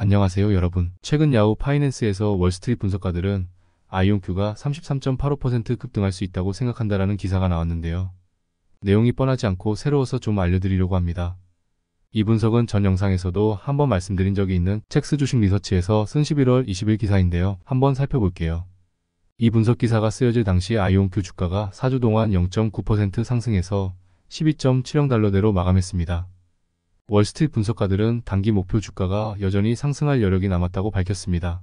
안녕하세요 여러분. 최근 야후 파이낸스에서 월스트리트 분석가들은 아이온큐가 33.85% 급등할 수 있다고 생각한다라는 기사가 나왔는데요. 내용이 뻔하지 않고 새로워서 좀 알려드리려고 합니다. 이 분석은 전 영상에서도 한번 말씀드린 적이 있는 첵스 주식 리서치에서 쓴 11월 20일 기사인데요. 한번 살펴볼게요. 이 분석 기사가 쓰여질 당시 아이온큐 주가가 4주 동안 0.9% 상승해서 12.70달러대로 마감했습니다. 월스트리트 분석가들은 단기 목표 주가가 여전히 상승할 여력이 남았다고 밝혔습니다.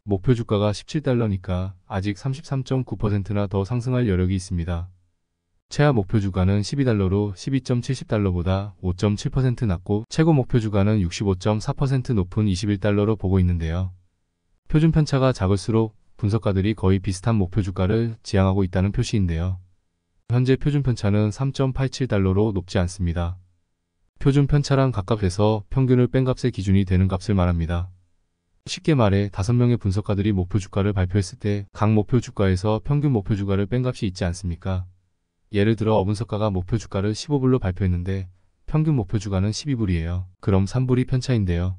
목표 주가가 17달러니까 아직 33.9%나 더 상승할 여력이 있습니다. 최하 목표 주가는 12달러로 12.70달러보다 5.7% 낮고 최고 목표 주가는 65.4% 높은 21달러로 보고 있는데요. 표준 편차가 작을수록 분석가들이 거의 비슷한 목표 주가를 지향하고 있다는 표시인데요. 현재 표준 편차는 3.87달러로 높지 않습니다. 표준 편차랑 각값에서 평균을 뺀 값의 기준이 되는 값을 말합니다. 쉽게 말해 5명의 분석가들이 목표 주가를 발표했을 때 각 목표 주가에서 평균 목표 주가를 뺀 값이 있지 않습니까? 예를 들어 어분석가가 목표 주가를 15불로 발표했는데 평균 목표 주가는 12불이에요. 그럼 3불이 편차인데요.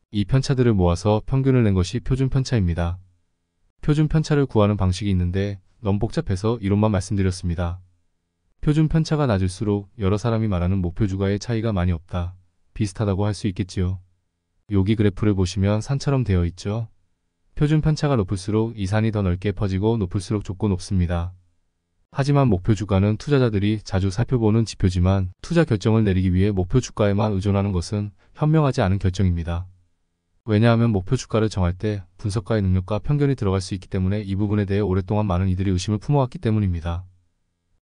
이 편차들을 모아서 평균을 낸 것이 표준 편차입니다. 표준 편차를 구하는 방식이 있는데 너무 복잡해서 이론만 말씀드렸습니다. 표준 편차가 낮을수록 여러 사람이 말하는 목표 주가의 차이가 많이 없다. 비슷하다고 할 수 있겠지요. 여기 그래프를 보시면 산처럼 되어 있죠. 표준 편차가 높을수록 이 산이 더 넓게 퍼지고 높을수록 좁고 높습니다. 하지만 목표 주가는 투자자들이 자주 살펴보는 지표지만 투자 결정을 내리기 위해 목표 주가에만 의존하는 것은 현명하지 않은 결정입니다. 왜냐하면 목표 주가를 정할 때 분석가의 능력과 편견이 들어갈 수 있기 때문에 이 부분에 대해 오랫동안 많은 이들이 의심을 품어왔기 때문입니다.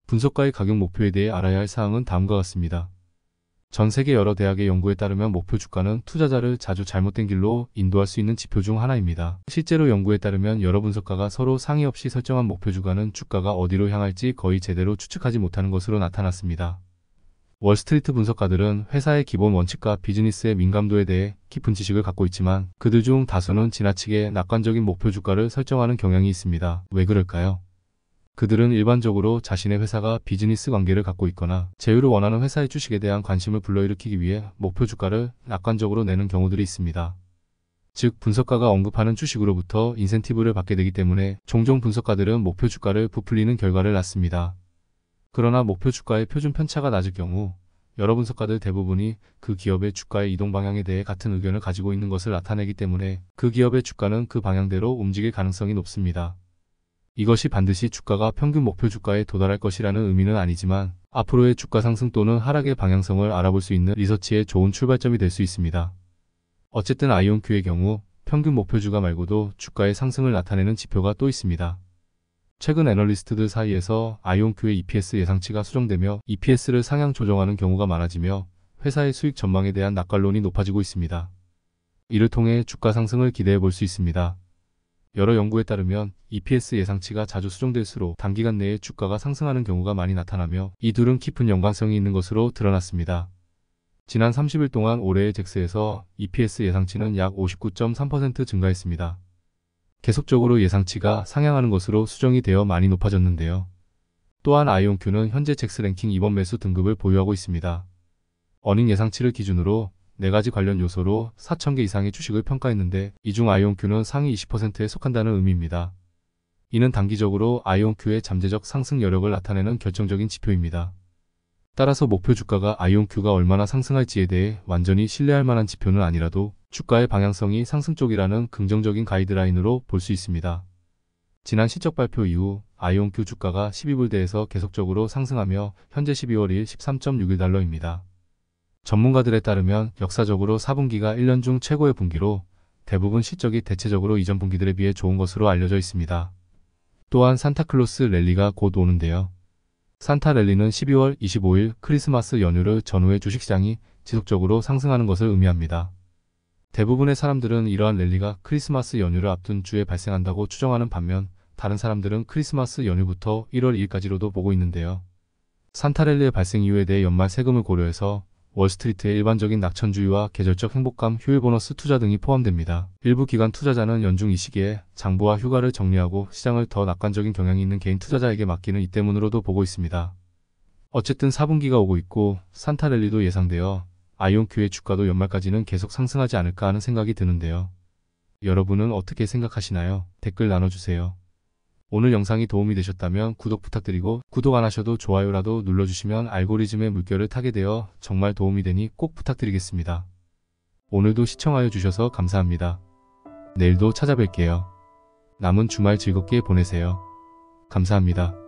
분석가의 가격 목표에 대해 알아야 할 사항은 다음과 같습니다. 전 세계 여러 대학의 연구에 따르면 목표 주가는 투자자를 자주 잘못된 길로 인도할 수 있는 지표 중 하나입니다. 실제로 연구에 따르면 여러 분석가가 서로 상의 없이 설정한 목표 주가는 주가가 어디로 향할지 거의 제대로 추측하지 못하는 것으로 나타났습니다. 월스트리트 분석가들은 회사의 기본 원칙과 비즈니스의 민감도에 대해 깊은 지식을 갖고 있지만 그들 중 다수는 지나치게 낙관적인 목표 주가를 설정하는 경향이 있습니다. 왜 그럴까요? 그들은 일반적으로 자신의 회사가 비즈니스 관계를 갖고 있거나 제휴를 원하는 회사의 주식에 대한 관심을 불러일으키기 위해 목표 주가를 낙관적으로 내는 경우들이 있습니다. 즉 분석가가 언급하는 주식으로부터 인센티브를 받게 되기 때문에 종종 분석가들은 목표 주가를 부풀리는 결과를 낳습니다. 그러나 목표 주가의 표준 편차가 낮을 경우 여러 분석가들 대부분이 그 기업의 주가의 이동 방향에 대해 같은 의견을 가지고 있는 것을 나타내기 때문에 그 기업의 주가는 그 방향대로 움직일 가능성이 높습니다. 이것이 반드시 주가가 평균 목표 주가에 도달할 것이라는 의미는 아니지만 앞으로의 주가 상승 또는 하락의 방향성을 알아볼 수 있는 리서치의 좋은 출발점이 될 수 있습니다. 어쨌든 아이온큐의 경우 평균 목표 주가 말고도 주가의 상승을 나타내는 지표가 또 있습니다. 최근 애널리스트들 사이에서 아이온큐의 EPS 예상치가 수정되며 EPS를 상향 조정하는 경우가 많아지며 회사의 수익 전망에 대한 낙관론이 높아지고 있습니다. 이를 통해 주가 상승을 기대해 볼 수 있습니다. 여러 연구에 따르면 EPS 예상치가 자주 수정될수록 단기간 내에 주가가 상승하는 경우가 많이 나타나며 이 둘은 깊은 연관성이 있는 것으로 드러났습니다. 지난 30일 동안 올해의 잭스에서 EPS 예상치는 약 59.3% 증가했습니다. 계속적으로 예상치가 상향하는 것으로 수정이 되어 많이 높아졌는데요. 또한 아이온큐는 현재 잭스 랭킹 2번 매수 등급을 보유하고 있습니다. 어닝 예상치를 기준으로 4가지 관련 요소로 4,000개 이상의 주식을 평가했는데 이 중 아이온큐는 상위 20%에 속한다는 의미입니다. 이는 단기적으로 아이온큐의 잠재적 상승 여력을 나타내는 결정적인 지표입니다. 따라서 목표 주가가 아이온큐가 얼마나 상승할지에 대해 완전히 신뢰할 만한 지표는 아니라도 주가의 방향성이 상승 쪽이라는 긍정적인 가이드라인으로 볼 수 있습니다. 지난 실적 발표 이후 아이온큐 주가가 12불대에서 계속적으로 상승하며 현재 12월 1일 13.61달러입니다. 전문가들에 따르면 역사적으로 4분기가 1년 중 최고의 분기로 대부분 실적이 대체적으로 이전 분기들에 비해 좋은 것으로 알려져 있습니다. 또한 산타클로스 랠리가 곧 오는데요. 산타 랠리는 12월 25일 크리스마스 연휴를 전후해 주식시장이 지속적으로 상승하는 것을 의미합니다. 대부분의 사람들은 이러한 랠리가 크리스마스 연휴를 앞둔 주에 발생한다고 추정하는 반면 다른 사람들은 크리스마스 연휴부터 1월 2일까지로도 보고 있는데요. 산타 랠리의 발생 이유에 대해 연말 세금을 고려해서 월스트리트의 일반적인 낙천주의와 계절적 행복감, 휴일 보너스 투자 등이 포함됩니다. 일부 기관 투자자는 연중 이 시기에 장부와 휴가를 정리하고 시장을 더 낙관적인 경향이 있는 개인 투자자에게 맡기는 이 때문으로도 보고 있습니다. 어쨌든 4분기가 오고 있고 산타 랠리도 예상되어 아이온큐의 주가도 연말까지는 계속 상승하지 않을까 하는 생각이 드는데요. 여러분은 어떻게 생각하시나요? 댓글 나눠주세요. 오늘 영상이 도움이 되셨다면 구독 부탁드리고 구독 안 하셔도 좋아요라도 눌러주시면 알고리즘의 물결을 타게 되어 정말 도움이 되니 꼭 부탁드리겠습니다. 오늘도 시청하여 주셔서 감사합니다. 내일도 찾아뵐게요. 남은 주말 즐겁게 보내세요. 감사합니다.